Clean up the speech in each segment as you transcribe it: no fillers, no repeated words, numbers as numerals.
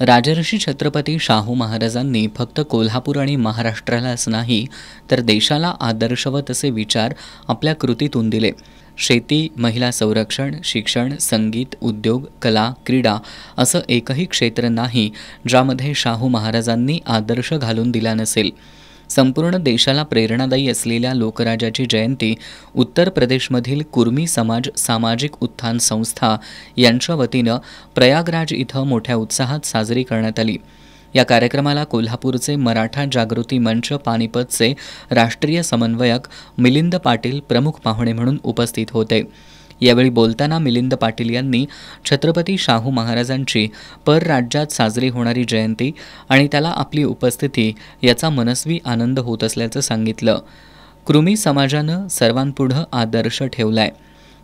राजर्षी छत्रपती शाहू महाराजांनी फक्त कोल्हापूर आणि महाराष्ट्रालाच नाही तर देशाला आदर्शवत असे विचार आपल्या कृतीतून दिले. शेती, महिला संरक्षण, शिक्षण, संगीत, उद्योग, कला, क्रीडा असं एकही क्षेत्र नाही ज्यामध्ये शाहू महाराजांनी आदर्श घालून दिला नसेल. संपूर्ण देशाला प्रेरणादायी असलेल्या लोकराजाची जयंती उत्तर प्रदेशमधील कुर्मी समाज सामाजिक उत्थान संस्था यांच्या वतीनं प्रयागराज इथं मोठ्या उत्साहात साजरी करण्यात आली. या कार्यक्रमाला कोल्हापूरचे मराठा जागृती मंच पानिपतचे राष्ट्रीय समन्वयक मिलिंद पाटील प्रमुख पाहुणे म्हणून उपस्थित होते. यावेळी बोलताना मिलिंद पाटील यांनी छत्रपती शाहू महाराजांची परराज्यात साजरी होणारी जयंती आणि त्याला आपली उपस्थिती याचा मनस्वी आनंद होत असल्याचं सांगितलं. कृमी समाजानं सर्वांपुढं आदर्श ठेवलाय.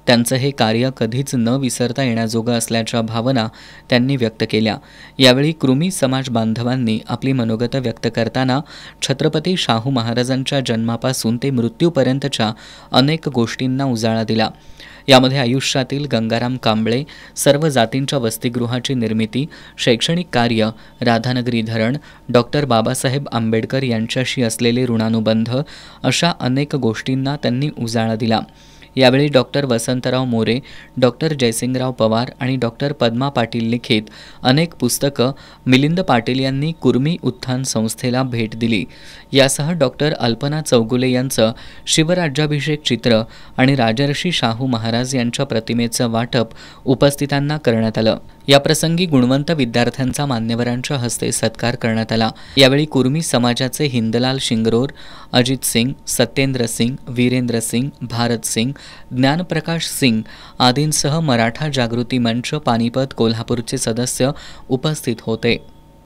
त्यांचं हे कार्य कधीच न विसरता येण्याजोगं असल्याच्या भावना त्यांनी व्यक्त केल्या. यावेळी कृमी समाज बांधवांनी आपली मनोगत व्यक्त करताना छत्रपती शाहू महाराजांच्या जन्मापासून ते मृत्यूपर्यंतच्या अनेक गोष्टींना उजाळा दिला. यामध्ये आयुष्यातील गंगाराम कांबळे, सर्व जातींच्या वसतिगृहाची निर्मिती, शैक्षणिक कार्य, राधानगरी धरण, डॉक्टर बाबासाहेब आंबेडकर यांच्याशी असलेले ऋणानुबंध अशा अनेक गोष्टींना त्यांनी उजाळा दिला. यावेळी डॉक्टर वसंतराव मोरे, डॉक्टर जयसिंगराव पवार आणि डॉक्टर पद्मा पाटील लिखित अनेक पुस्तकं मिलिंद पाटील यांनी कुर्मी उत्थान संस्थेला भेट दिली. यासह डॉक्टर अल्पना चौगुले यांचं शिवराज्याभिषेक चित्र आणि राजर्षी शाहू महाराज यांच्या प्रतिमेचं वाटप उपस्थितांना करण्यात आलं. याप्रसंगी गुणवंत विद्यार्थ्यांचा मान्यवरांच्या हस्ते सत्कार करण्यात आला. यावेळी कुर्मी समाजाचे हिंदलाल शिंगरोर, अजित सिंग, सत्येंद्र सिंग, वीरेंद्र सिंग, भारत सिंग, ज्ञानप्रकाश सिंग आदींसह मराठा जागृती मंच पानिपत कोल्हापूरचे सदस्य उपस्थित होते.